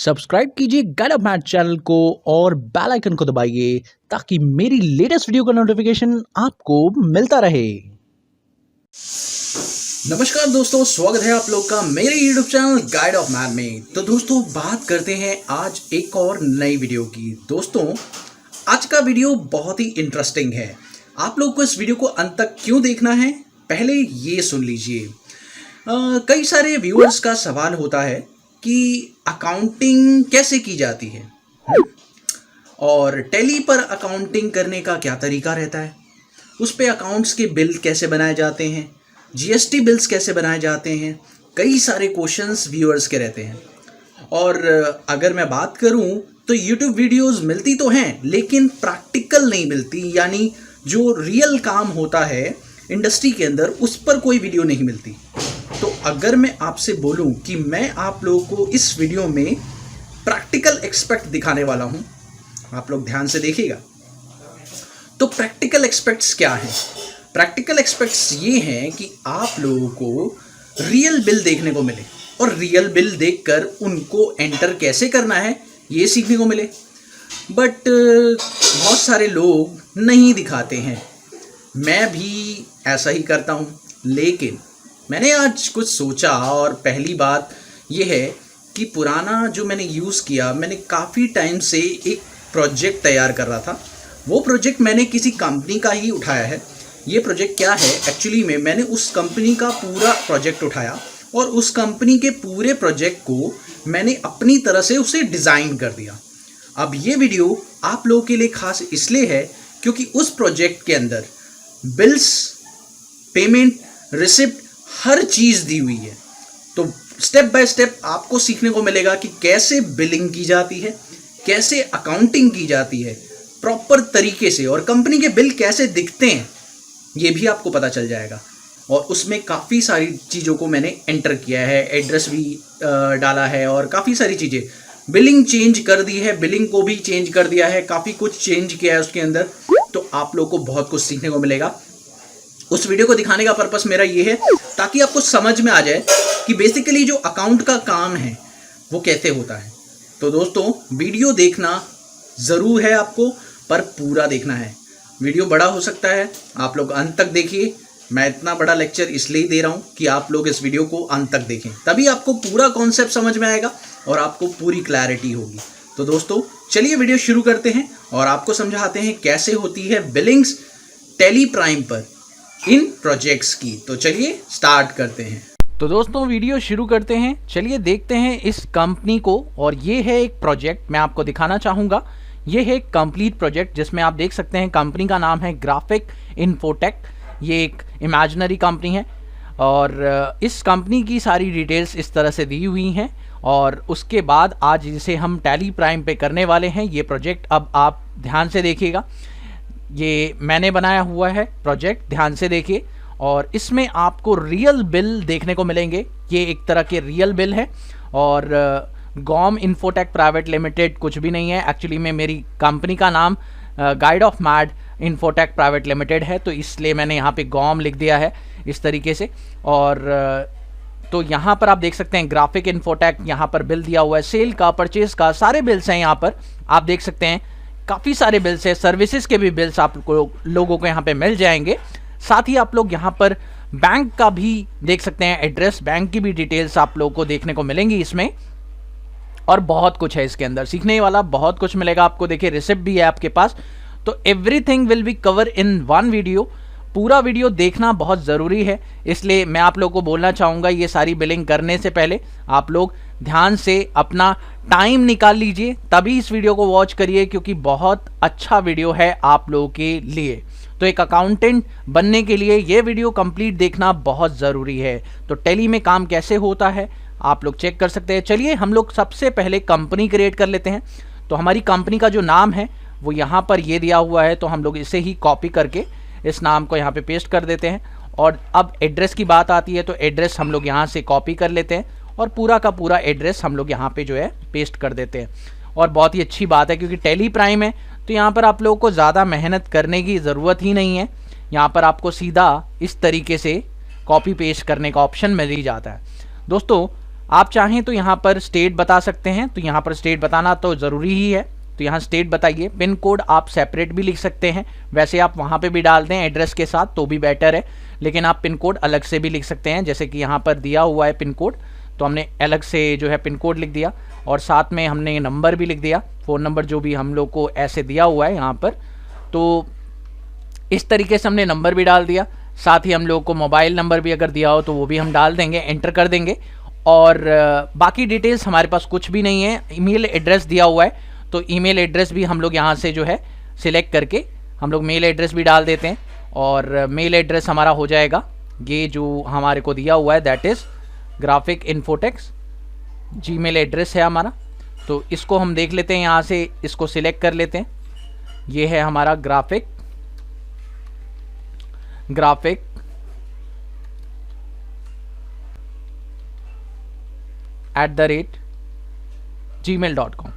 Subscribe कीजिए guide of math channel को और बेल आइकन को दबाइए ताकि मेरी लेटेस्ट वीडियो का नोटिफिकेशन आपको मिलता रहे। नमस्कार दोस्तों, स्वागत है आप लोग का मेरे YouTube channel guide of math में। तो दोस्तों बात करते हैं आज एक और नई वीडियो की। दोस्तों आज का वीडियो बहुत ही इंटरेस्टिंग है। आप लोग को इस वीडियो को अंत तक क्यों देखना है, पहले ये सुन लीजिए। कई सारे व्यूअर्स का सवाल होता है कि अकाउंटिंग कैसे की जाती है और टैली पर अकाउंटिंग करने का क्या तरीका रहता है, उस पे अकाउंट्स के बिल कैसे बनाए जाते हैं, जीएसटी बिल्स कैसे बनाए जाते हैं। कई सारे क्वेश्चंस व्यूअर्स के रहते हैं। और अगर मैं बात करूं तो यूट्यूब वीडियोस मिलती तो हैं लेकिन प्रैक्टिकल नहीं मिलती, यानी जो रियल काम होता है इंडस्ट्री के अंदर उस पर कोई वीडियो नहीं मिलती। तो अगर मैं आपसे बोलूं कि मैं आप लोगों को इस वीडियो में प्रैक्टिकल एस्पेक्ट दिखाने वाला हूं, आप लोग ध्यान से देखिएगा। तो प्रैक्टिकल एस्पेक्ट्स क्या हैं? प्रैक्टिकल एस्पेक्ट्स ये हैं कि आप लोगों को रियल बिल देखने को मिले और रियल बिल देखकर उनको एंटर कैसे करना है ये सीखने को मिले। बट बहुत सारे लोग नहीं दिखाते हैं, मैं भी ऐसा ही करता हूँ। लेकिन मैंने आज कुछ सोचा और पहली बात यह है कि पुराना जो मैंने यूज़ किया, मैंने काफ़ी टाइम से एक प्रोजेक्ट तैयार कर रहा था। वो प्रोजेक्ट मैंने किसी कंपनी का ही उठाया है। ये प्रोजेक्ट क्या है, एक्चुअली में मैंने उस कंपनी का पूरा प्रोजेक्ट उठाया और उस कंपनी के पूरे प्रोजेक्ट को मैंने अपनी तरह से उसे डिज़ाइन कर दिया। अब ये वीडियो आप लोगों के लिए खास इसलिए है क्योंकि उस प्रोजेक्ट के अंदर बिल्स, पेमेंट, रिसिप्ट हर चीज़ दी हुई है। तो स्टेप बाय स्टेप आपको सीखने को मिलेगा कि कैसे बिलिंग की जाती है, कैसे अकाउंटिंग की जाती है प्रॉपर तरीके से, और कंपनी के बिल कैसे दिखते हैं ये भी आपको पता चल जाएगा। और उसमें काफ़ी सारी चीज़ों को मैंने एंटर किया है, एड्रेस भी डाला है और काफ़ी सारी चीज़ें, बिलिंग चेंज कर दी है, बिलिंग को भी चेंज कर दिया है, काफ़ी कुछ चेंज किया है उसके अंदर। तो आप लोग को बहुत कुछ सीखने को मिलेगा। उस वीडियो को दिखाने का पर्पस मेरा ये है ताकि आपको समझ में आ जाए कि बेसिकली जो अकाउंट का काम है वो कैसे होता है। तो दोस्तों वीडियो देखना ज़रूर है आपको, पर पूरा देखना है। वीडियो बड़ा हो सकता है, आप लोग अंत तक देखिए। मैं इतना बड़ा लेक्चर इसलिए दे रहा हूँ कि आप लोग इस वीडियो को अंत तक देखें, तभी आपको पूरा कॉन्सेप्ट समझ में आएगा और आपको पूरी क्लैरिटी होगी। तो दोस्तों चलिए वीडियो शुरू करते हैं और आपको समझाते हैं कैसे होती है बिलिंग्स टैली प्राइम पर इन प्रोजेक्ट्स की। तो चलिए स्टार्ट करते हैं। तो दोस्तों वीडियो शुरू करते हैं। चलिए देखते हैं इस कंपनी को। और ये है एक प्रोजेक्ट मैं आपको दिखाना चाहूँगा। ये है एक कंप्लीट प्रोजेक्ट जिसमें आप देख सकते हैं कंपनी का नाम है ग्राफिक इन्फोटेक। ये एक इमेजिनरी कंपनी है और इस कंपनी की सारी डिटेल्स इस तरह से दी हुई हैं। और उसके बाद आज जिसे हम टैली प्राइम पे करने वाले हैं ये प्रोजेक्ट, अब आप ध्यान से देखिएगा। ये मैंने बनाया हुआ है प्रोजेक्ट, ध्यान से देखिए। और इसमें आपको रियल बिल देखने को मिलेंगे। ये एक तरह के रियल बिल है और गॉम इन्फोटेक प्राइवेट लिमिटेड कुछ भी नहीं है। एक्चुअली में मेरी कंपनी का नाम guide of math infotech private limited है, तो इसलिए मैंने यहाँ पे गॉम लिख दिया है इस तरीके से। और तो यहाँ पर आप देख सकते हैं ग्राफिक इन्फोटेक, यहाँ पर बिल दिया हुआ है, सेल का, परचेज का, सारे बिल्स हैं यहाँ पर। आप देख सकते हैं काफ़ी सारे बिल्स है, सर्विसेज के भी बिल्स आप लोगों को यहाँ पे मिल जाएंगे। साथ ही आप लोग यहाँ पर बैंक का भी देख सकते हैं, एड्रेस, बैंक की भी डिटेल्स आप लोगों को देखने को मिलेंगी इसमें। और बहुत कुछ है इसके अंदर सीखने वाला, बहुत कुछ मिलेगा आपको। देखिए रिसिप्ट भी है आपके पास। तो everything will be cover in one video. पूरा वीडियो देखना बहुत ज़रूरी है, इसलिए मैं आप लोगों को बोलना चाहूँगा ये सारी बिलिंग करने से पहले आप लोग ध्यान से अपना टाइम निकाल लीजिए, तभी इस वीडियो को वॉच करिए, क्योंकि बहुत अच्छा वीडियो है आप लोगों के लिए। तो एक अकाउंटेंट बनने के लिए ये वीडियो कंप्लीट देखना बहुत ज़रूरी है। तो टैली में काम कैसे होता है आप लोग चेक कर सकते हैं। चलिए हम लोग सबसे पहले कंपनी क्रिएट कर लेते हैं। तो हमारी कंपनी का जो नाम है वो यहाँ पर ये दिया हुआ है, तो हम लोग इसे ही कॉपी करके इस नाम को यहाँ पे पेस्ट कर देते हैं। और अब एड्रेस की बात आती है तो एड्रेस हम लोग यहाँ से कॉपी कर लेते हैं और पूरा का पूरा एड्रेस हम लोग यहाँ पे जो है पेस्ट कर देते हैं। और बहुत ही अच्छी बात है क्योंकि टैली प्राइम है तो यहाँ पर आप लोगों को ज़्यादा मेहनत करने की ज़रूरत ही नहीं है। यहाँ पर आपको सीधा इस तरीके से कॉपी पेस्ट करने का ऑप्शन मिल ही जाता है। दोस्तों आप चाहें तो यहाँ पर स्टेट बता सकते हैं, तो यहाँ पर स्टेट बताना तो ज़रूरी ही है, तो यहाँ स्टेट बताइए। पिन कोड आप सेपरेट भी लिख सकते हैं, वैसे आप वहाँ पे भी डाल दें एड्रेस के साथ तो भी बेटर है, लेकिन आप पिन कोड अलग से भी लिख सकते हैं। जैसे कि यहाँ पर दिया हुआ है पिन कोड, तो हमने अलग से जो है पिन कोड लिख दिया और साथ में हमने नंबर भी लिख दिया, फ़ोन नंबर जो भी हम लोग को ऐसे दिया हुआ है यहाँ पर, तो इस तरीके से हमने नंबर भी डाल दिया। साथ ही हम लोग को मोबाइल नंबर भी अगर दिया हो तो वो भी हम डाल देंगे, एंटर कर देंगे। और बाकी डिटेल्स हमारे पास कुछ भी नहीं है। ईमेल एड्रेस दिया हुआ है, तो ईमेल एड्रेस भी हम लोग यहाँ से जो है सिलेक्ट करके हम लोग मेल एड्रेस भी डाल देते हैं और मेल एड्रेस हमारा हो जाएगा ये जो हमारे को दिया हुआ है, that is graphic infotex Gmail address है हमारा। तो इसको हम देख लेते हैं, यहाँ से इसको सिलेक्ट कर लेते हैं। ये है हमारा ग्राफिक @gmail.com।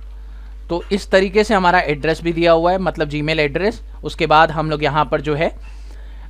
तो इस तरीके से हमारा एड्रेस भी दिया हुआ है, मतलब जीमेल एड्रेस। उसके बाद हम लोग यहाँ पर जो है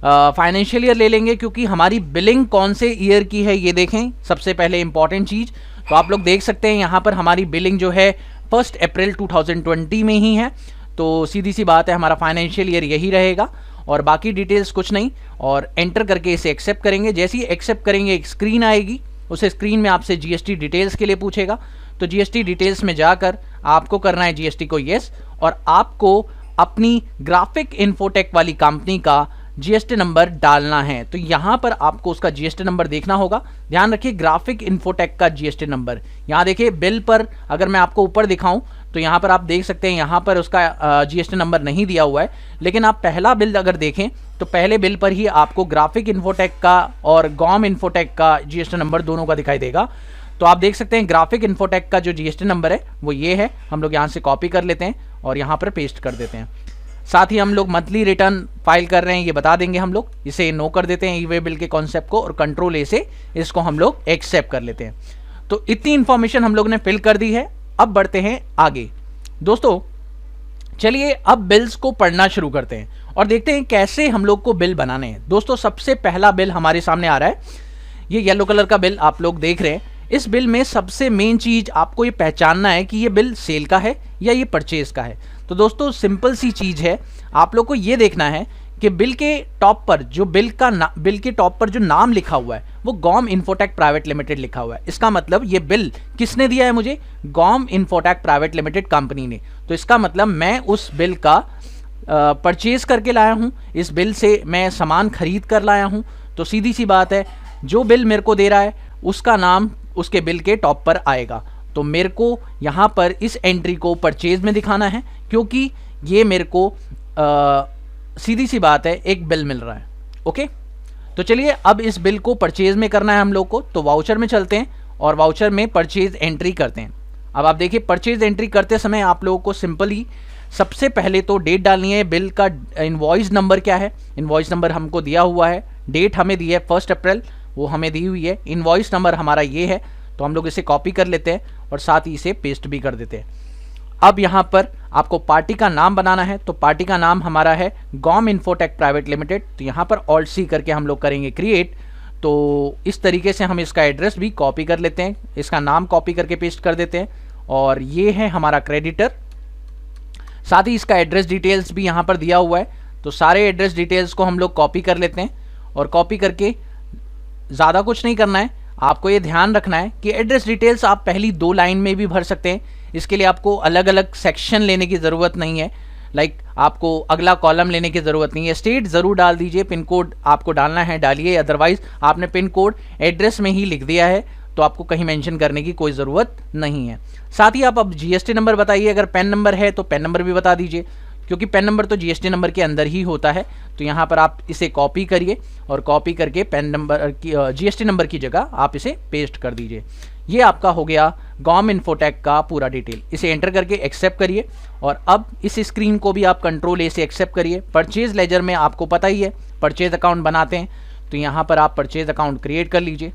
फाइनेंशियल ईयर ले लेंगे, क्योंकि हमारी बिलिंग कौन से ईयर की है ये देखें सबसे पहले इंपॉर्टेंट चीज़। तो आप लोग देख सकते हैं यहाँ पर हमारी बिलिंग जो है 1 अप्रैल 2020 में ही है, तो सीधी सी बात है हमारा फाइनेंशियल ईयर यही रहेगा और बाकी डिटेल्स कुछ नहीं। और एंटर करके इसे एक्सेप्ट करेंगे। जैसे ही एक्सेप्ट करेंगे एक स्क्रीन आएगी, उस स्क्रीन में आपसे जीएसटी डिटेल्स के लिए पूछेगा, तो जीएसटी डिटेल्स में जाकर आपको करना है जीएसटी को येस, और आपको अपनी ग्राफिक इन्फोटेक वाली कंपनी का जीएसटी नंबर डालना है। तो यहाँ पर आपको उसका जीएसटी नंबर देखना होगा। ध्यान रखिए ग्राफिक इन्फोटेक का जीएसटी नंबर। यहाँ देखिए बिल पर अगर मैं आपको ऊपर दिखाऊं तो यहाँ पर आप देख सकते हैं यहाँ पर उसका जीएसटी नंबर नहीं दिया हुआ है, लेकिन आप पहला बिल अगर देखें तो पहले बिल पर ही आपको ग्राफिक इन्फोटेक का और गॉम इन्फोटेक का जीएसटी नंबर दोनों का दिखाई देगा। तो आप देख सकते हैं ग्राफिक इन्फोटेक का जो जीएसटी नंबर है वो ये है। हम लोग यहाँ से कॉपी कर लेते हैं और यहाँ पर पेस्ट कर देते हैं। साथ ही हम लोग मंथली रिटर्न फाइल कर रहे हैं ये बता देंगे, हम लोग इसे नो कर देते हैं ई वे बिल के कॉन्सेप्ट को, और कंट्रोल ए से इसको हम लोग एक्सेप्ट कर लेते हैं। तो इतनी इंफॉर्मेशन हम लोग ने फिल कर दी है। अब बढ़ते हैं आगे दोस्तों। चलिए अब बिल्स को पढ़ना शुरू करते हैं और देखते हैं कैसे हम लोग को बिल बनाने हैं। दोस्तों सबसे पहला बिल हमारे सामने आ रहा है, ये येलो कलर का बिल आप लोग देख रहे हैं। इस बिल में सबसे मेन चीज आपको ये पहचानना है कि ये बिल सेल का है या ये परचेज का है। तो दोस्तों सिंपल सी चीज है, आप लोग को ये देखना है कि बिल के टॉप पर जो बिल के टॉप पर जो नाम लिखा हुआ है वो गॉम इन्फोटेक प्राइवेट लिमिटेड लिखा हुआ है। इसका मतलब ये बिल किसने दिया है मुझे? गॉम इन्फोटेक प्राइवेट लिमिटेड कंपनी ने। तो इसका मतलब मैं उस बिल का परचेज करके लाया हूँ, इस बिल से मैं सामान खरीद कर लाया हूँ। तो सीधी सी बात है जो बिल मेरे को दे रहा है उसका नाम उसके बिल के टॉप पर आएगा। तो मेरे को यहाँ पर इस एंट्री को परचेज में दिखाना है, क्योंकि ये मेरे को सीधी सी बात है एक बिल मिल रहा है। ओके, तो चलिए अब इस बिल को परचेज में करना है हम लोग को। तो वाउचर में चलते हैं और वाउचर में परचेज एंट्री करते हैं। अब आप देखिए परचेज एंट्री करते समय आप लोगों को सिंपली सबसे पहले तो डेट डालनी है। बिल का इनवॉइस नंबर क्या है? इनवॉइस नंबर हमको दिया हुआ है, डेट हमें दी है 1 अप्रैल, वो हमें दी हुई है। इनवॉइस नंबर हमारा ये है, तो हम लोग इसे कॉपी कर लेते हैं और साथ ही इसे पेस्ट भी कर देते हैं। अब यहाँ पर आपको पार्टी का नाम बनाना है, तो पार्टी का नाम हमारा है गॉम इन्फोटेक प्राइवेट लिमिटेड। तो यहाँ पर ऑल्ट सी करके हम लोग करेंगे क्रिएट। तो इस तरीके से हम इसका एड्रेस भी कॉपी कर लेते हैं, इसका नाम कॉपी करके पेस्ट कर देते हैं। और ये है हमारा क्रेडिटर, साथ ही इसका एड्रेस डिटेल्स भी यहाँ पर दिया हुआ है। तो सारे एड्रेस डिटेल्स को हम लोग कॉपी कर लेते हैं और कॉपी करके ज़्यादा कुछ नहीं करना है, आपको ये ध्यान रखना है कि एड्रेस डिटेल्स आप पहली 2 लाइन में भी भर सकते हैं। इसके लिए आपको अलग अलग सेक्शन लेने की ज़रूरत नहीं है, लाइक आपको अगला कॉलम लेने की ज़रूरत नहीं है। स्टेट ज़रूर डाल दीजिए, पिन कोड आपको डालना है डालिए, अदरवाइज़ आपने पिन कोड एड्रेस में ही लिख दिया है तो आपको कहीं मेंशन करने की कोई ज़रूरत नहीं है। साथ ही आप अब जीएसटी नंबर बताइए, अगर पैन नंबर है तो पैन नंबर भी बता दीजिए, क्योंकि पैन नंबर तो जीएसटी नंबर के अंदर ही होता है। तो यहाँ पर आप इसे कॉपी करिए और कॉपी करके पैन नंबर की जीएसटी नंबर की जगह आप इसे पेस्ट कर दीजिए। ये आपका हो गया गॉम इन्फोटेक का पूरा डिटेल। इसे एंटर करके एक्सेप्ट करिए और अब इस स्क्रीन को भी आप कंट्रोल ए से एक्सेप्ट करिए। परचेज लेजर में आपको पता ही है परचेज अकाउंट बनाते हैं, तो यहाँ पर आप परचेज अकाउंट क्रिएट कर लीजिए।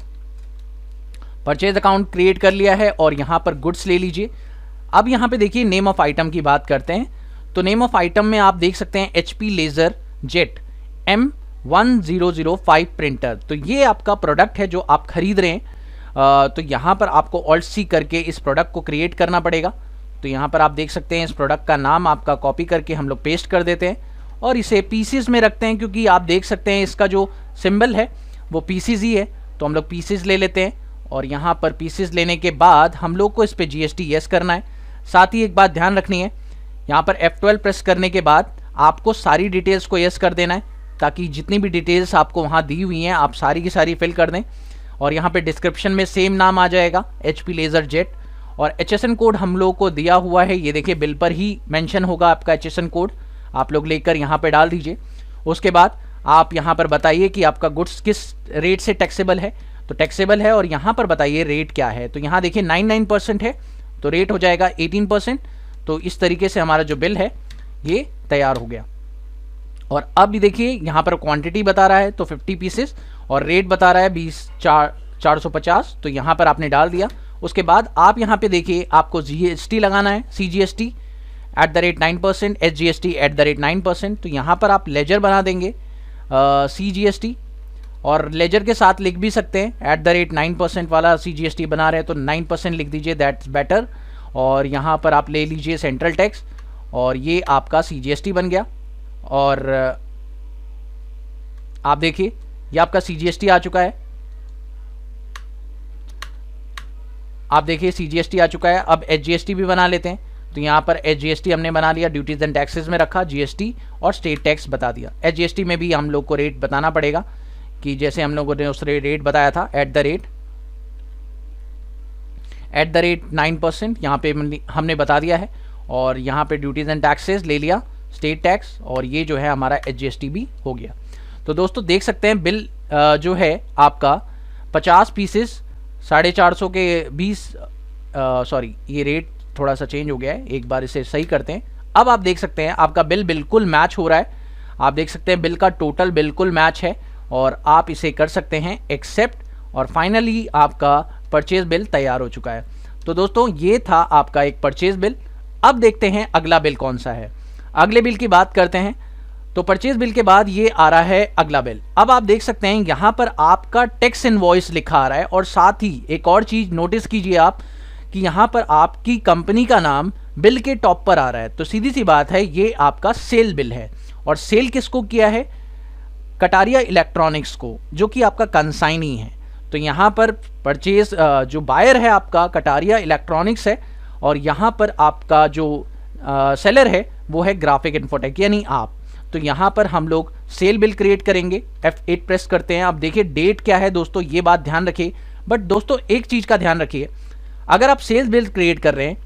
परचेज अकाउंट क्रिएट कर लिया है और यहाँ पर गुड्स ले लीजिए। अब यहाँ पे देखिए नेम ऑफ आइटम की बात करते हैं। तो नेम ऑफ आइटम में आप देख सकते हैं HP laser jet M1005 printer. तो ये आपका प्रोडक्ट है जो आप खरीद रहे हैं। तो यहाँ पर आपको ऑल्ट सी करके इस प्रोडक्ट को क्रिएट करना पड़ेगा। तो यहाँ पर आप देख सकते हैं इस प्रोडक्ट का नाम आपका कॉपी करके हम लोग पेस्ट कर देते हैं और इसे पीसीज में रखते हैं, क्योंकि आप देख सकते हैं इसका जो सिंबल है वो पीसीज ही है। तो हम लोग पीसीज ले लेते हैं और यहाँ पर पीसीज लेने के बाद हम लोग को इस पर जीएसटी यस करना है। साथ ही एक बात ध्यान रखनी है, यहाँ पर F12 प्रेस करने के बाद आपको सारी डिटेल्स को यस कर देना है, ताकि जितनी भी डिटेल्स आपको वहाँ दी हुई हैं आप सारी की सारी फिल कर दें। और यहाँ पे डिस्क्रिप्शन में सेम नाम आ जाएगा HP लेज़र जेट, और HSN कोड हम लोग को दिया हुआ है, ये देखिए बिल पर ही मेंशन होगा आपका HSN कोड, आप लोग लेकर यहाँ पे डाल दीजिए। उसके बाद आप यहाँ पर बताइए कि आपका गुड्स किस रेट से टैक्सेबल है, तो टैक्सेबल है, और यहाँ पर बताइए रेट क्या है। तो यहाँ देखिए 99% है तो रेट हो जाएगा 18%। तो इस तरीके से हमारा जो बिल है ये तैयार हो गया। और अब देखिए यहाँ पर क्वांटिटी बता रहा है तो 50 पीसेस, और रेट बता रहा है 450, तो यहाँ पर आपने डाल दिया। उसके बाद आप यहाँ पे देखिए आपको GST लगाना है, CGST @9%, SGST @9%। तो यहाँ पर आप लेजर बना देंगे CGST, और लेजर के साथ लिख भी सकते हैं @9% वाला CGST बना रहे हैं तो 9% लिख दीजिए, दैट्स बेटर। और यहाँ पर आप ले लीजिए सेंट्रल टैक्स, और ये आपका CGST बन गया। और आप देखिए ये आपका CGST आ चुका है, आप देखिए CGST आ चुका है। अब SGST भी बना लेते हैं। तो यहाँ पर SGST हमने बना लिया, ड्यूटीज एंड टैक्सेस में रखा, GST और स्टेट टैक्स बता दिया। SGST में भी हम लोग को रेट बताना पड़ेगा, कि जैसे हम लोगों ने उस रेट बताया था @9%, यहाँ पे हमने बता दिया है। और यहाँ पे ड्यूटीज एंड टैक्सेस ले लिया, स्टेट टैक्स, और ये जो है हमारा SGST भी हो गया। तो दोस्तों देख सकते हैं बिल जो है आपका 50 पीसेस 450 के 20, सॉरी ये रेट थोड़ा सा चेंज हो गया है, एक बार इसे सही करते हैं। अब आप देख सकते हैं आपका बिल बिल्कुल मैच हो रहा है, आप देख सकते हैं बिल का टोटल बिल्कुल मैच है, और आप इसे कर सकते हैं एक्सेप्ट, और फाइनली आपका परचेज बिल तैयार हो चुका है। तो दोस्तों ये था आपका एक परचेज बिल। अब देखते हैं अगला बिल कौन सा है, अगले बिल की बात करते हैं। तो परचेज बिल के बाद ये आ रहा है अगला बिल। अब आप देख सकते हैं यहाँ पर आपका टैक्स इनवॉइस लिखा आ रहा है, और साथ ही एक और चीज़ नोटिस कीजिए आप कि यहाँ पर आपकी कंपनी का नाम बिल के टॉप पर आ रहा है। तो सीधी सी बात है ये आपका सेल बिल है, और सेल किसको किया है, कटारिया इलेक्ट्रॉनिक्स को, जो कि आपका कंसाइनी है। तो यहाँ पर परचेज जो बायर है आपका कटारिया इलेक्ट्रॉनिक्स है, और यहाँ पर आपका जो सेलर है वो है ग्राफिक इन्फोटेक यानी आप। तो यहाँ पर हम लोग सेल बिल क्रिएट करेंगे, F8 प्रेस करते हैं। आप देखिए डेट क्या है दोस्तों, ये बात ध्यान रखिए। बट दोस्तों एक चीज़ का ध्यान रखिए, अगर आप सेल्स बिल क्रिएट कर रहे हैं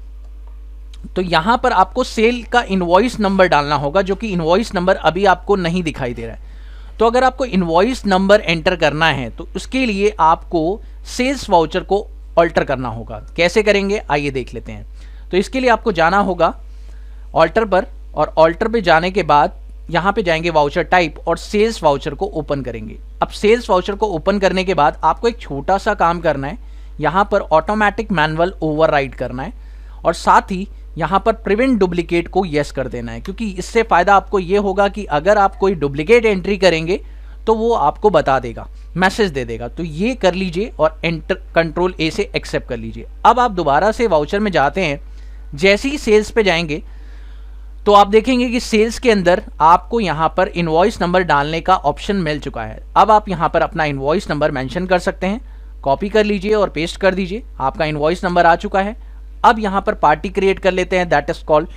तो यहाँ पर आपको सेल का इनवॉइस नंबर डालना होगा, जो कि इनवॉइस नंबर अभी आपको नहीं दिखाई दे रहा है। तो अगर आपको इनवॉइस नंबर एंटर करना है तो उसके लिए आपको सेल्स वाउचर को ऑल्टर करना होगा। कैसे करेंगे आइए देख लेते हैं। तो इसके लिए आपको जाना होगा ऑल्टर पर, और ऑल्टर पे जाने के बाद यहाँ पे जाएंगे वाउचर टाइप, और सेल्स वाउचर को ओपन करेंगे। अब सेल्स वाउचर को ओपन करने के बाद आपको एक छोटा सा काम करना है, यहाँ पर ऑटोमेटिक मैनुअल ओवरराइड करना है, और साथ ही यहाँ पर प्रिवेंट डुप्लीकेट को यस कर देना है, क्योंकि इससे फ़ायदा आपको ये होगा कि अगर आप कोई डुप्लीकेट एंट्री करेंगे तो वो आपको बता देगा, मैसेज दे देगा। तो ये कर लीजिए और एंटर कंट्रोल A से एक्सेप्ट कर लीजिए। अब आप दोबारा से वाउचर में जाते हैं, जैसे ही सेल्स पे जाएंगे तो आप देखेंगे कि सेल्स के अंदर आपको यहाँ पर इनवॉइस नंबर डालने का ऑप्शन मिल चुका है। अब आप यहाँ पर अपना इनवॉइस नंबर मेंशन कर सकते हैं, कॉपी कर लीजिए और पेस्ट कर दीजिए, आपका इनवॉइस नंबर आ चुका है। अब यहाँ पर पार्टी क्रिएट कर लेते हैं, that is called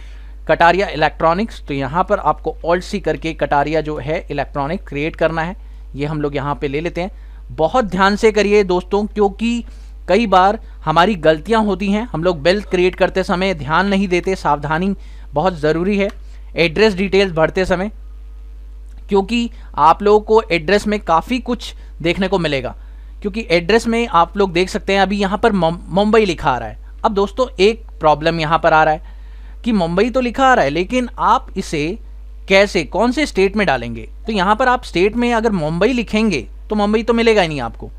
Kataria electronics. तो यहाँ पर आपको ऑल्ट सी करके कटारिया जो है इलेक्ट्रॉनिक क्रिएट करना है, ये हम लोग यहाँ पे ले लेते हैं। बहुत ध्यान से करिए दोस्तों, क्योंकि कई बार हमारी गलतियाँ होती हैं, हम लोग बिल क्रिएट करते समय ध्यान नहीं देते, सावधानी बहुत ज़रूरी है एड्रेस डिटेल्स भरते समय, क्योंकि आप लोगों को एड्रेस में काफ़ी कुछ देखने को मिलेगा। क्योंकि एड्रेस में आप लोग देख सकते हैं अभी यहाँ पर मुंबई लिखा आ रहा है। अब दोस्तों एक प्रॉब्लम यहाँ पर आ रहा है कि मुंबई तो लिखा आ रहा है, लेकिन आप इसे कैसे कौन से स्टेट में डालेंगे। तो यहाँ पर आप स्टेट में अगर मुंबई लिखेंगे तो मुंबई तो मिलेगा ही नहीं आपको।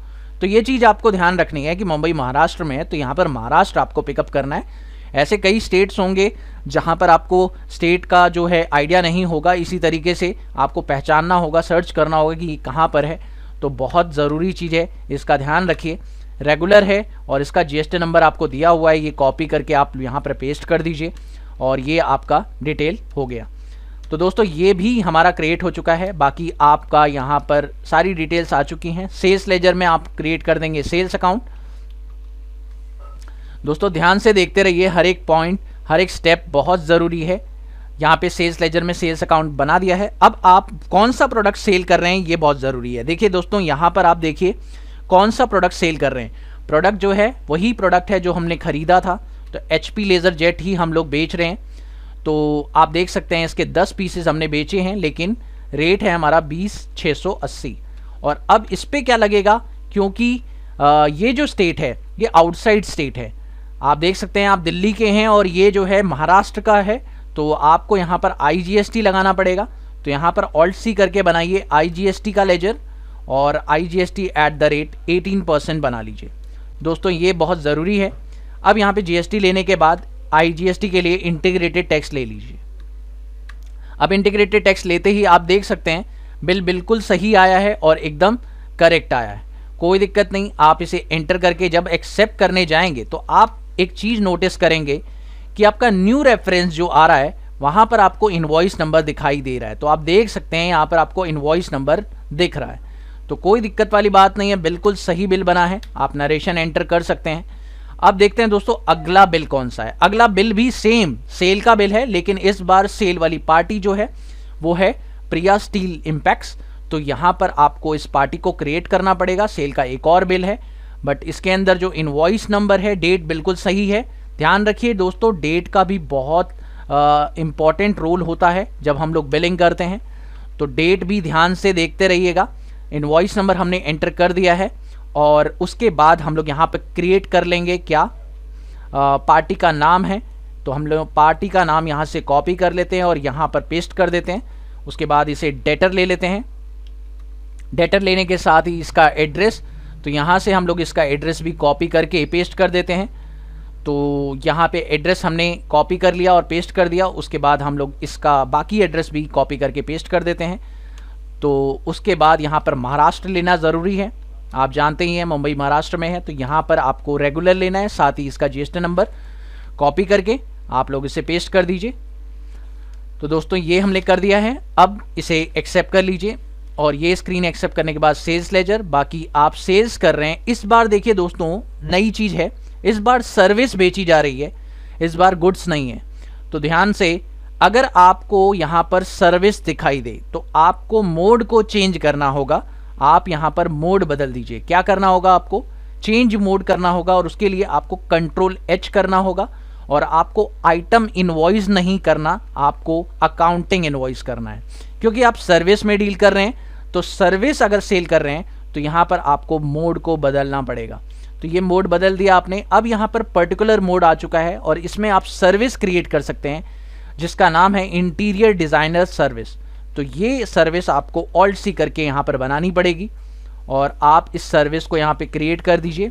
तो ये चीज़ आपको ध्यान रखनी है कि मुंबई महाराष्ट्र में है, तो यहाँ पर महाराष्ट्र आपको पिकअप करना है। ऐसे कई स्टेट्स होंगे जहाँ पर आपको स्टेट का जो है आइडिया नहीं होगा, इसी तरीके से आपको पहचानना होगा, सर्च करना होगा कि कहाँ पर है। तो बहुत ज़रूरी चीज़ है, इसका ध्यान रखिए। रेगुलर है और इसका जीएसटी नंबर आपको दिया हुआ है, ये कॉपी करके आप यहाँ पर पेस्ट कर दीजिए और ये आपका डिटेल हो गया। तो दोस्तों ये भी हमारा क्रिएट हो चुका है। बाकी आपका यहाँ पर सारी डिटेल्स आ चुकी हैं। सेल्स लेजर में आप क्रिएट कर देंगे सेल्स अकाउंट। दोस्तों ध्यान से देखते रहिए, हर एक पॉइंट, हर एक स्टेप बहुत ज़रूरी है। यहाँ पे सेल्स लेजर में सेल्स अकाउंट बना दिया है। अब आप कौन सा प्रोडक्ट सेल कर रहे हैं ये बहुत ज़रूरी है। देखिए दोस्तों यहाँ पर आप देखिए कौन सा प्रोडक्ट सेल कर रहे हैं। प्रोडक्ट जो है वही प्रोडक्ट है जो हमने खरीदा था, तो HP लेज़र जेट ही हम लोग बेच रहे हैं। तो आप देख सकते हैं इसके 10 पीसेस हमने बेचे हैं, लेकिन रेट है हमारा 20,680। और अब इस पर क्या लगेगा, क्योंकि ये जो स्टेट है ये आउटसाइड स्टेट है। आप देख सकते हैं आप दिल्ली के हैं और ये जो है महाराष्ट्र का है, तो आपको यहाँ पर IGST लगाना पड़ेगा। तो यहाँ पर Alt+C करके बनाइए IGST का लेजर और IGST @ 18% बना लीजिए। दोस्तों ये बहुत ज़रूरी है। अब यहाँ पे GST लेने के बाद IGST के लिए इंटीग्रेटेड टैक्स ले लीजिए। अब इंटीग्रेटेड टैक्स लेते ही आप देख सकते हैं बिल बिल्कुल सही आया है और एकदम करेक्ट आया है, कोई दिक्कत नहीं। आप इसे एंटर करके जब एक्सेप्ट करने जाएंगे तो आप एक चीज़ नोटिस करेंगे कि आपका न्यू रेफरेंस जो आ रहा है वहाँ पर आपको इनवॉइस नंबर दिखाई दे रहा है। तो आप देख सकते हैं यहाँ पर आपको इनवॉइस नंबर दिख रहा है, तो कोई दिक्कत वाली बात नहीं है, बिल्कुल सही बिल बना है। आप नरेशन एंटर कर सकते हैं। अब देखते हैं दोस्तों अगला बिल कौन सा है। अगला बिल भी सेम सेल का बिल है, लेकिन इस बार सेल वाली पार्टी जो है वो है प्रिया स्टील इम्पैक्ट्स। तो यहाँ पर आपको इस पार्टी को क्रिएट करना पड़ेगा। सेल का एक और बिल है, बट इसके अंदर जो इनवॉइस नंबर है, डेट बिल्कुल सही है। ध्यान रखिए दोस्तों, डेट का भी बहुत इम्पॉर्टेंट रोल होता है जब हम लोग बिलिंग करते हैं, तो डेट भी ध्यान से देखते रहिएगा। इनवॉइस नंबर हमने एंटर कर दिया है और उसके बाद हम लोग यहाँ पर क्रिएट कर लेंगे क्या, पार्टी का नाम है, तो हम लोग पार्टी का नाम यहाँ से कॉपी कर लेते हैं और यहाँ पर पेस्ट कर देते हैं। उसके बाद इसे डेटर ले लेते हैं। डेटर लेने के साथ ही इसका एड्रेस, तो यहाँ से हम लोग इसका एड्रेस भी कॉपी करके पेस्ट कर देते हैं। तो यहाँ पे एड्रेस हमने कॉपी कर लिया और पेस्ट कर दिया। उसके बाद हम लोग इसका बाकी एड्रेस भी कॉपी करके पेस्ट कर देते हैं। तो उसके बाद यहाँ पर महाराष्ट्र लेना ज़रूरी है, आप जानते ही हैं मुंबई महाराष्ट्र में है, तो यहाँ पर आपको रेगुलर लेना है। साथ ही इसका GST नंबर कॉपी करके आप लोग इसे पेस्ट कर दीजिए। तो दोस्तों ये हमने कर दिया है। अब इसे एक्सेप्ट कर लीजिए और ये स्क्रीन एक्सेप्ट करने के बाद सेल्स लेजर, बाकी आप सेल्स कर रहे हैं। इस बार देखिए दोस्तों नई चीज़ है, इस बार सर्विस बेची जा रही है, इस बार गुड्स नहीं है। तो ध्यान से, अगर आपको यहाँ पर सर्विस दिखाई दे तो आपको मोड को चेंज करना होगा। आप यहाँ पर मोड बदल दीजिए। क्या करना होगा, आपको चेंज मोड करना होगा और उसके लिए आपको Ctrl+H करना होगा और आपको आइटम इनवॉइस नहीं करना, आपको अकाउंटिंग इनवॉइस करना है। क्योंकि आप सर्विस में डील कर रहे हैं, तो सर्विस अगर सेल कर रहे हैं तो यहाँ पर आपको मोड को बदलना पड़ेगा। तो ये मोड बदल दिया आपने। अब यहाँ पर पर्टिकुलर मोड आ चुका है और इसमें आप सर्विस क्रिएट कर सकते हैं जिसका नाम है इंटीरियर डिज़ाइनर सर्विस। तो ये सर्विस आपको Alt+C करके यहाँ पर बनानी पड़ेगी और आप इस सर्विस को यहाँ पे क्रिएट कर दीजिए।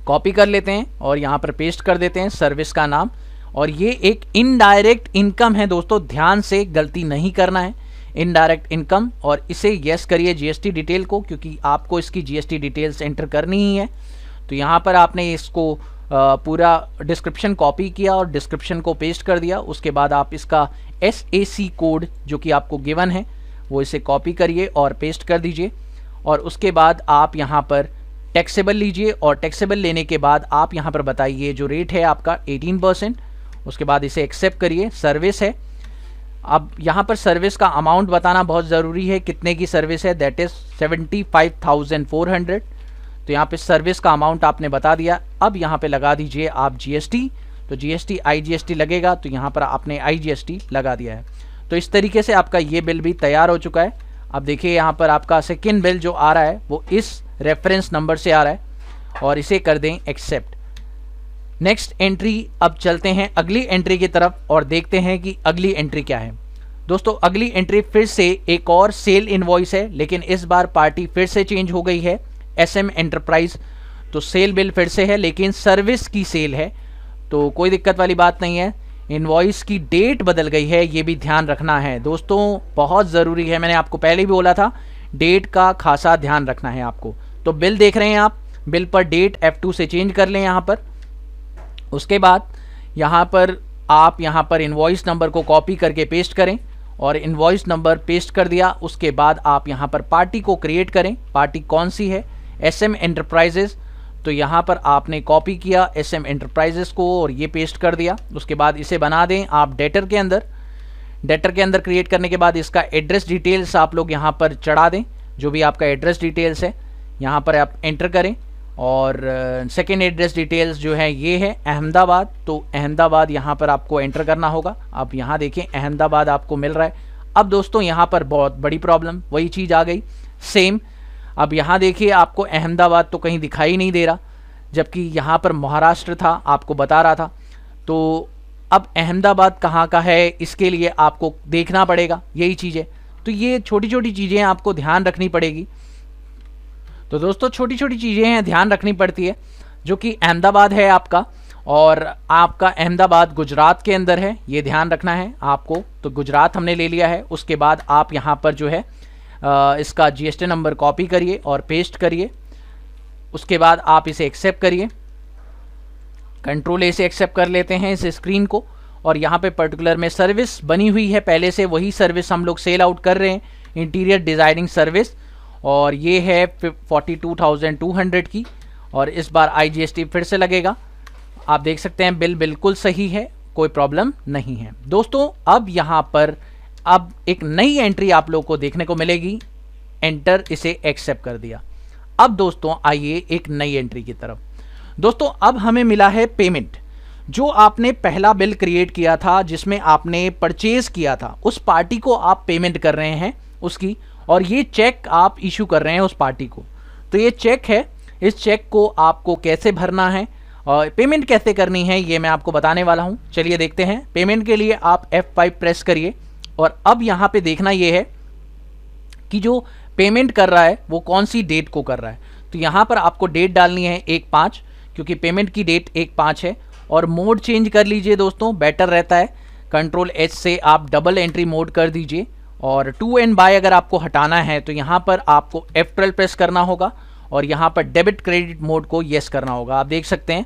कॉपी कर लेते हैं और यहाँ पर पेस्ट कर देते हैं सर्विस का नाम। और ये एक इनडायरेक्ट इनकम है दोस्तों, ध्यान से गलती नहीं करना है, इनडायरेक्ट इनकम। और इसे यस करिए GST डिटेल को, क्योंकि आपको इसकी GST डिटेल्स एंटर करनी ही है। तो यहाँ पर आपने इसको पूरा डिस्क्रिप्शन कॉपी किया और डिस्क्रिप्शन को पेस्ट कर दिया। उसके बाद आप इसका SAC कोड जो कि आपको गिवन है वो इसे कॉपी करिए और पेस्ट कर दीजिए। और उसके बाद आप यहाँ पर टैक्सेबल लीजिए और टैक्सेबल लेने के बाद आप यहाँ पर बताइए जो रेट है आपका 18%। उसके बाद इसे एक्सेप्ट करिए, सर्विस है। अब यहाँ पर सर्विस का अमाउंट बताना बहुत ज़रूरी है, कितने की सर्विस है, दैट इज़ 75,400। तो यहाँ पे सर्विस का अमाउंट आपने बता दिया। अब यहाँ पे लगा दीजिए आप GST, तो GST IGST लगेगा, तो यहाँ पर आपने IGST लगा दिया है। तो इस तरीके से आपका ये बिल भी तैयार हो चुका है। अब देखिए यहाँ पर आपका सेकेंड बिल जो आ रहा है वो इस रेफरेंस नंबर से आ रहा है और इसे कर दें एक्सेप्ट। नेक्स्ट एंट्री, अब चलते हैं अगली एंट्री की तरफ और देखते हैं कि अगली एंट्री क्या है। दोस्तों अगली एंट्री फिर से एक और सेल इनवॉइस है, लेकिन इस बार पार्टी फिर से चेंज हो गई है, SM एंटरप्राइज। तो सेल बिल फिर से है लेकिन सर्विस की सेल है, तो कोई दिक्कत वाली बात नहीं है। इनवॉइस की डेट बदल गई है, ये भी ध्यान रखना है दोस्तों, बहुत ज़रूरी है। मैंने आपको पहले भी बोला था, डेट का खासा ध्यान रखना है आपको। तो बिल देख रहे हैं आप, बिल पर डेट F2 से चेंज कर लें यहाँ पर। उसके बाद यहाँ पर आप यहाँ पर इनवॉइस नंबर को कॉपी करके पेस्ट करें और इनवॉइस नंबर पेस्ट कर दिया। उसके बाद आप यहाँ पर पार्टी को क्रिएट करें। पार्टी कौन सी है? SM enterprises. तो यहाँ पर आपने कॉपी किया SM एंटरप्राइजेस को और ये पेस्ट कर दिया। उसके बाद इसे बना दें आप डेटर के अंदर। डेटर के अंदर क्रिएट करने के बाद इसका एड्रेस डिटेल्स आप लोग यहाँ पर चढ़ा दें। जो भी आपका एड्रेस डिटेल्स है यहाँ पर आप एंटर करें। और सेकेंड एड्रेस डिटेल्स जो है ये है अहमदाबाद। तो अहमदाबाद यहाँ पर आपको एंटर करना होगा। अब यहाँ देखें अहमदाबाद आपको मिल रहा है। अब दोस्तों यहाँ पर बहुत बड़ी प्रॉब्लम, वही चीज़ आ गई सेम। अब यहाँ देखिए आपको अहमदाबाद तो कहीं दिखाई नहीं दे रहा, जबकि यहाँ पर महाराष्ट्र था, आपको बता रहा था। तो अब अहमदाबाद कहाँ का है इसके लिए आपको देखना पड़ेगा, यही चीज़ है। तो ये छोटी छोटी चीज़ें आपको ध्यान रखनी पड़ेगी। तो दोस्तों छोटी छोटी चीज़ें हैं, ध्यान रखनी पड़ती है। जो कि अहमदाबाद है आपका, और आपका अहमदाबाद गुजरात के अंदर है, ये ध्यान रखना है आपको। तो गुजरात हमने ले लिया है। उसके बाद आप यहाँ पर जो है इसका GST नंबर कॉपी करिए और पेस्ट करिए। उसके बाद आप इसे एक्सेप्ट करिए। Ctrl+A से एक्सेप्ट कर लेते हैं इस स्क्रीन को। और यहाँ पे पर्टिकुलर में सर्विस बनी हुई है पहले से, वही सर्विस हम लोग सेल आउट कर रहे हैं, इंटीरियर डिज़ाइनिंग सर्विस। और ये है 42,200 की। और इस बार IGST फिर से लगेगा। आप देख सकते हैं बिल बिल्कुल सही है, कोई प्रॉब्लम नहीं है। दोस्तों अब यहाँ पर अब एक नई एंट्री आप लोग को देखने को मिलेगी। एंटर, इसे एक्सेप्ट कर दिया। अब दोस्तों आइए एक नई एंट्री की तरफ। दोस्तों अब हमें मिला है पेमेंट। जो आपने पहला बिल क्रिएट किया था जिसमें आपने परचेज किया था, उस पार्टी को आप पेमेंट कर रहे हैं उसकी, और ये चेक आप इशू कर रहे हैं उस पार्टी को। तो ये चेक है, इस चेक को आपको कैसे भरना है और पेमेंट कैसे करनी है ये मैं आपको बताने वाला हूँ। चलिए देखते हैं। पेमेंट के लिए आप F5 प्रेस करिए। और अब यहाँ पे देखना ये है कि जो पेमेंट कर रहा है वो कौन सी डेट को कर रहा है। तो यहाँ पर आपको डेट डालनी है 1/5, क्योंकि पेमेंट की डेट 1/5 है। और मोड चेंज कर लीजिए दोस्तों, बेटर रहता है। Ctrl+H से आप डबल एंट्री मोड कर दीजिए। और टू एंड बाय अगर आपको हटाना है तो यहाँ पर आपको F12 प्रेस करना होगा और यहाँ पर डेबिट क्रेडिट मोड को येस करना होगा। आप देख सकते हैं,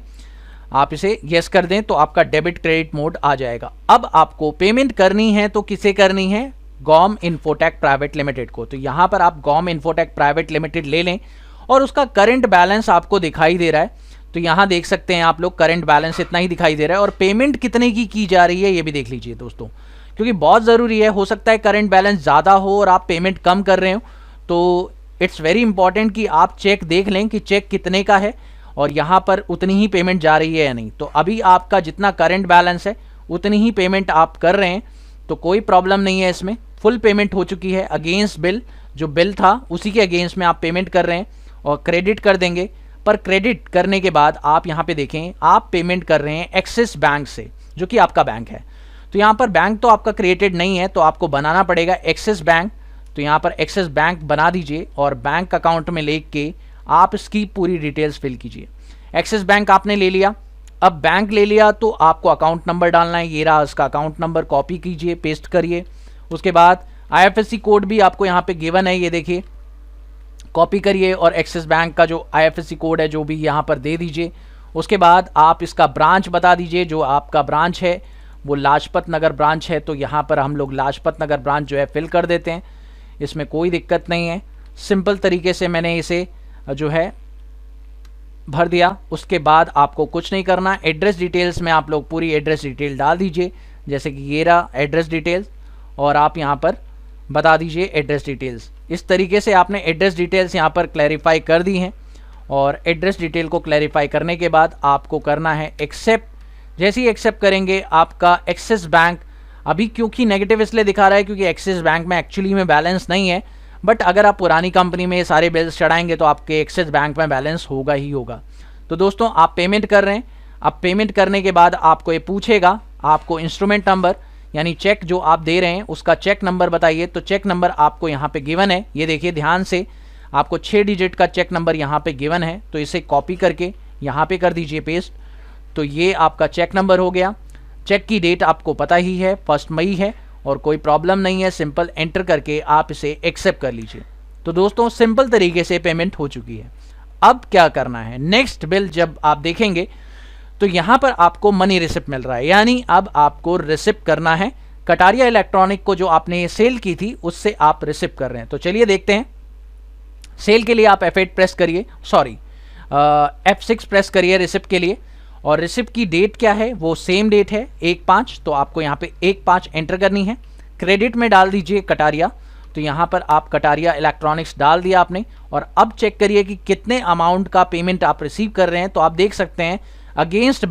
आप इसे येस कर दें तो आपका डेबिट क्रेडिट मोड आ जाएगा। अब आपको पेमेंट करनी है तो किसे करनी है? गॉम इन्फोटेक प्राइवेट लिमिटेड को। तो यहाँ पर आप गॉम इन्फोटेक प्राइवेट लिमिटेड ले लें और उसका करंट बैलेंस आपको दिखाई दे रहा है। तो यहाँ देख सकते हैं आप लोग, करंट बैलेंस इतना ही दिखाई दे रहा है। और पेमेंट कितने की जा रही है ये भी देख लीजिए दोस्तों, क्योंकि बहुत ज़रूरी है। हो सकता है करंट बैलेंस ज़्यादा हो और आप पेमेंट कम कर रहे हो। तो इट्स वेरी इंपॉर्टेंट कि आप चेक देख लें कि चेक कितने का है और यहाँ पर उतनी ही पेमेंट जा रही है या नहीं। तो अभी आपका जितना करंट बैलेंस है उतनी ही पेमेंट आप कर रहे हैं, तो कोई प्रॉब्लम नहीं है इसमें। फुल पेमेंट हो चुकी है अगेंस्ट बिल, जो बिल था उसी के अगेंस्ट में आप पेमेंट कर रहे हैं और क्रेडिट कर देंगे। पर क्रेडिट करने के बाद आप यहाँ पे देखें, आप पेमेंट कर रहे हैं एक्सिस बैंक से, जो कि आपका बैंक है। तो यहाँ पर बैंक तो आपका क्रिएटेड नहीं है, तो आपको बनाना पड़ेगा एक्सिस बैंक। तो यहाँ पर एक्सिस बैंक बना दीजिए और बैंक अकाउंट में लेके आप इसकी पूरी डिटेल्स फिल कीजिए। एक्सिस बैंक आपने ले लिया। अब बैंक ले लिया तो आपको अकाउंट नंबर डालना है। ये रहा इसका अकाउंट नंबर, कॉपी कीजिए, पेस्ट करिए। उसके बाद IFSC कोड भी आपको यहाँ पे गिवन है, ये देखिए, कॉपी करिए और एक्सिस बैंक का जो IFSC कोड है जो भी यहाँ पर दे दीजिए। उसके बाद आप इसका ब्रांच बता दीजिए। जो आपका ब्रांच है वो लाजपत नगर ब्रांच है, तो यहाँ पर हम लोग लाजपत नगर ब्रांच जो है फिल कर देते हैं। इसमें कोई दिक्कत नहीं है, सिंपल तरीके से मैंने इसे जो है भर दिया। उसके बाद आपको कुछ नहीं करना। एड्रेस डिटेल्स में आप लोग पूरी एड्रेस डिटेल डाल दीजिए, जैसे कि ये रहा एड्रेस डिटेल्स, और आप यहाँ पर बता दीजिए एड्रेस डिटेल्स। इस तरीके से आपने एड्रेस डिटेल्स यहाँ पर क्लैरिफाई कर दी हैं। और एड्रेस डिटेल को क्लैरिफाई करने के बाद आपको करना है एक्सेप्ट। जैसे ही एक्सेप्ट करेंगे आपका एक्सिस बैंक, अभी क्योंकि नेगेटिव इसलिए दिखा रहा है क्योंकि एक्सिस बैंक में एक्चुअली में बैलेंस नहीं है, बट अगर आप पुरानी कंपनी में ये सारे बिल्स चढ़ाएंगे तो आपके एक्सिस बैंक में बैलेंस होगा ही होगा। तो दोस्तों आप पेमेंट कर रहे हैं। अब पेमेंट करने के बाद आपको ये पूछेगा, आपको इंस्ट्रूमेंट नंबर यानी चेक जो आप दे रहे हैं उसका चेक नंबर बताइए। तो चेक नंबर आपको यहाँ पे गिवन है, ये देखिए ध्यान से, आपको 6 डिजिट का चेक नंबर यहाँ पे गिवन है। तो इसे कॉपी करके यहाँ पे कर दीजिए पेस्ट। तो ये आपका चेक नंबर हो गया। चेक की डेट आपको पता ही है, 1 मई है और कोई प्रॉब्लम नहीं है। सिंपल एंटर करके आप इसे एक्सेप्ट कर लीजिए। तो दोस्तों सिंपल तरीके से पेमेंट हो चुकी है। अब क्या करना है, नेक्स्ट बिल जब आप देखेंगे तो यहां पर आपको मनी रिसिप्ट मिल रहा है, यानी अब आपको रिसिप्ट करना है। कटारिया इलेक्ट्रॉनिक को जो आपने सेल की थी उससे आप रिसिप्ट कर रहे हैं। तो चलिए देखते हैं। सेल के लिए आप F8 प्रेस करिए, सॉरी F6 प्रेस करिए रिसिप्ट के लिए। और रिसिप्ट की डेट क्या है, वो सेम डेट है 1/5, तो आपको यहाँ पे 1/5 एंटर करनी है। क्रेडिट में डाल दीजिए कटारिया, तो यहाँ पर आप कटारिया इलेक्ट्रॉनिक्स डाल दिया आपने। और अब चेक करिए कि कितने अमाउंट का पेमेंट आप रिसीव कर रहे हैं। तो आप देख सकते हैं अगेंस्ट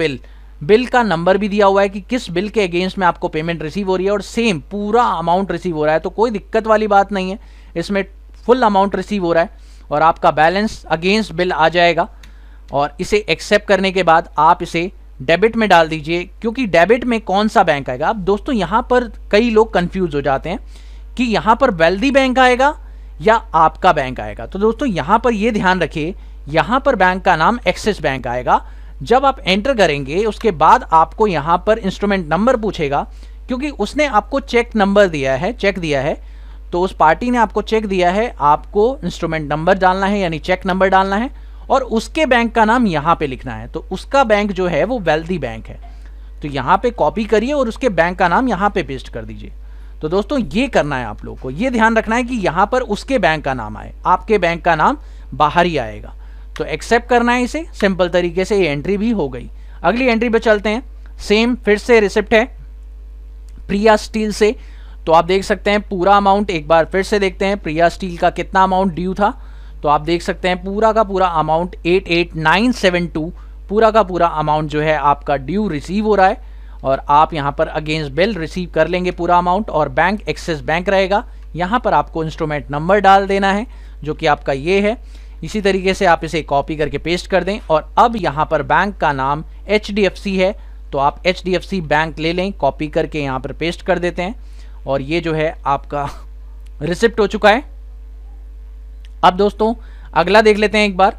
बिल का नंबर भी दिया हुआ है कि किस बिल के अगेंस्ट में आपको पेमेंट रिसीव हो रही है, और सेम पूरा अमाउंट रिसीव हो रहा है। तो कोई दिक्कत वाली बात नहीं है, इसमें फुल अमाउंट रिसीव हो रहा है और आपका बैलेंस अगेंस्ट बिल आ जाएगा। और इसे एक्सेप्ट करने के बाद आप इसे डेबिट में डाल दीजिए, क्योंकि डेबिट में कौन सा बैंक आएगा। अब दोस्तों यहाँ पर कई लोग कंफ्यूज हो जाते हैं कि यहाँ पर वेल्दी बैंक आएगा या आपका बैंक आएगा। तो दोस्तों यहाँ पर ये ध्यान रखिए, यहाँ पर बैंक का नाम एक्सिस बैंक आएगा। जब आप एंटर करेंगे उसके बाद आपको यहाँ पर इंस्ट्रूमेंट नंबर पूछेगा, क्योंकि उसने आपको चेक नंबर दिया है, चेक दिया है, तो उस पार्टी ने आपको चेक दिया है, आपको इंस्ट्रूमेंट नंबर डालना है यानी चेक नंबर डालना है, और उसके बैंक का नाम यहाँ पे लिखना है। तो उसका बैंक जो है वो वेल्दी बैंक है, तो यहाँ पे कॉपी करिए और उसके बैंक का नाम यहाँ पे पेस्ट कर दीजिए। तो दोस्तों ये करना है आप लोगों को, ये ध्यान रखना है कि यहाँ पर उसके बैंक का नाम आए, आपके बैंक का नाम बाहर ही आएगा। तो एक्सेप्ट करना है इसे सिंपल तरीके से, ये एंट्री भी हो गई। अगली एंट्री पे चलते हैं। सेम फिर से रिसिप्ट है प्रिया स्टील से, तो आप देख सकते हैं पूरा अमाउंट एक बार फिर से देखते हैं प्रिया स्टील का कितना अमाउंट ड्यू था। तो आप देख सकते हैं पूरा का पूरा अमाउंट 88,972 पूरा का पूरा अमाउंट जो है आपका ड्यू रिसीव हो रहा है। और आप यहाँ पर अगेंस्ट बिल रिसीव कर लेंगे पूरा अमाउंट, और बैंक एक्सिस बैंक रहेगा। यहाँ पर आपको इंस्ट्रूमेंट नंबर डाल देना है जो कि आपका ये है। इसी तरीके से आप इसे कॉपी करके पेस्ट कर दें। और अब यहाँ पर बैंक का नाम HDFC है, तो आप HDFC बैंक ले लें, कॉपी करके यहाँ पर पेस्ट कर देते हैं। और ये जो है आपका रिसिप्ट हो चुका है। अब दोस्तों अगला देख लेते हैं एक बार,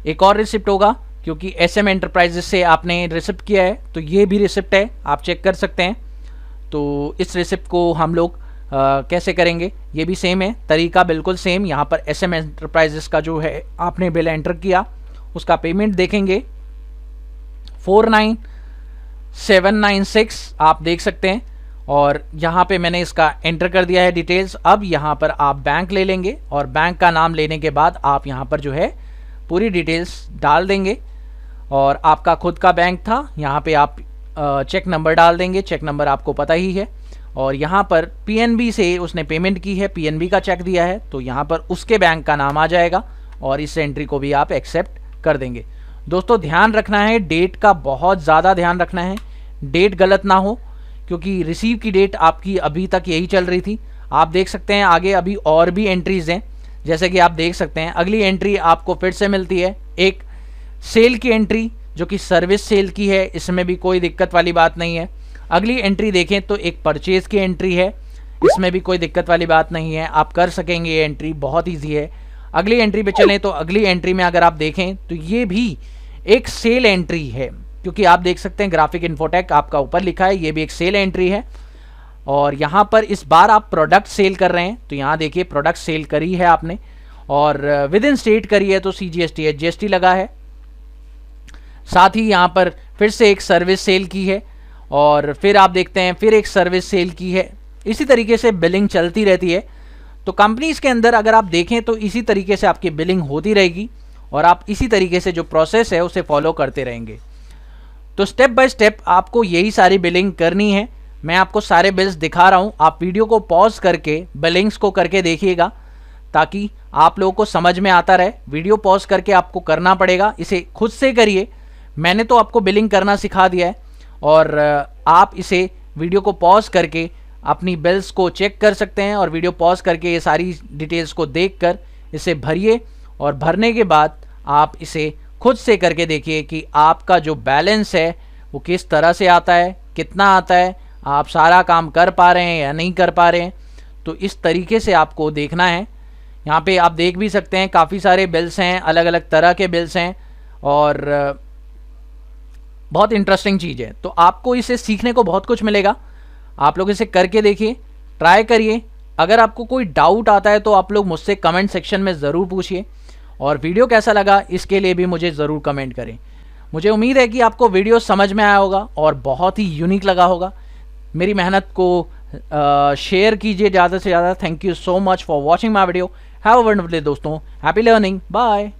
एक और रिसिप्ट होगा, क्योंकि SM एंटरप्राइजेस से आपने रिसिप्ट किया है, तो ये भी रिसिप्ट है, आप चेक कर सकते हैं। तो इस रिसिप्ट को हम लोग कैसे करेंगे, ये भी सेम है, तरीका बिल्कुल सेम। यहाँ पर SM एंटरप्राइजेस का जो है आपने बिल एंटर किया, उसका पेमेंट देखेंगे 49,796 आप देख सकते हैं। और यहाँ पे मैंने इसका एंटर कर दिया है डिटेल्स। अब यहाँ पर आप बैंक ले लेंगे, और बैंक का नाम लेने के बाद आप यहाँ पर जो है पूरी डिटेल्स डाल देंगे। और आपका खुद का बैंक था, यहाँ पे आप चेक नंबर डाल देंगे, चेक नंबर आपको पता ही है। और यहाँ पर PNB से उसने पेमेंट की है, PNB का चेक दिया है, तो यहाँ पर उसके बैंक का नाम आ जाएगा, और इस एंट्री को भी आप एक्सेप्ट कर देंगे। दोस्तों ध्यान रखना है, डेट का बहुत ज़्यादा ध्यान रखना है, डेट गलत ना हो, क्योंकि रिसीव की डेट आपकी अभी तक यही चल रही थी। आप देख सकते हैं आगे अभी और भी एंट्रीज हैं, जैसे कि आप देख सकते हैं अगली एंट्री आपको फिर से मिलती है, एक सेल की एंट्री जो कि सर्विस सेल की है, इसमें भी कोई दिक्कत वाली बात नहीं है। अगली एंट्री देखें तो एक परचेज की एंट्री है, इसमें भी कोई दिक्कत वाली बात नहीं है, आप कर सकेंगे, ये एंट्री बहुत ईजी है। अगली एंट्री पे चलें तो अगली एंट्री में अगर आप देखें तो ये भी एक सेल एंट्री है, क्योंकि आप देख सकते हैं ग्राफिक इन्फोटेक आपका ऊपर लिखा है, ये भी एक सेल एंट्री है। और यहाँ पर इस बार आप प्रोडक्ट सेल कर रहे हैं, तो यहाँ देखिए प्रोडक्ट सेल करी है आपने, और विद इन स्टेट करी है तो CGST HGST लगा है। साथ ही यहाँ पर फिर से एक सर्विस सेल की है, और फिर आप देखते हैं फिर एक सर्विस सेल की है। इसी तरीके से बिलिंग चलती रहती है। तो कंपनीज के अंदर अगर आप देखें तो इसी तरीके से आपकी बिलिंग होती रहेगी, और आप इसी तरीके से जो प्रोसेस है उसे फॉलो करते रहेंगे। तो स्टेप बाय स्टेप आपको यही सारी बिलिंग करनी है। मैं आपको सारे बिल्स दिखा रहा हूँ, आप वीडियो को पॉज करके बिलिंग्स को करके देखिएगा, ताकि आप लोगों को समझ में आता रहे। वीडियो पॉज करके आपको करना पड़ेगा, इसे खुद से करिए। मैंने तो आपको बिलिंग करना सिखा दिया है, और आप इसे वीडियो को पॉज करके अपनी बिल्स को चेक कर सकते हैं, और वीडियो पॉज करके ये सारी डिटेल्स को देखकर इसे भरिए। और भरने के बाद आप इसे खुद से करके देखिए कि आपका जो बैलेंस है वो किस तरह से आता है, कितना आता है, आप सारा काम कर पा रहे हैं या नहीं कर पा रहे हैं। तो इस तरीके से आपको देखना है। यहाँ पे आप देख भी सकते हैं काफ़ी सारे बिल्स हैं, अलग अलग तरह के बिल्स हैं, और बहुत इंटरेस्टिंग चीज़ है। तो आपको इसे सीखने को बहुत कुछ मिलेगा। आप लोग इसे करके देखिए, ट्राई करिए। अगर आपको कोई डाउट आता है तो आप लोग मुझसे कमेंट सेक्शन में ज़रूर पूछिए, और वीडियो कैसा लगा इसके लिए भी मुझे ज़रूर कमेंट करें। मुझे उम्मीद है कि आपको वीडियो समझ में आया होगा और बहुत ही यूनिक लगा होगा। मेरी मेहनत को शेयर कीजिए ज़्यादा से ज़्यादा। Thank you so much for watching my video. Have a wonderful day दोस्तों। Happy learning. बाय।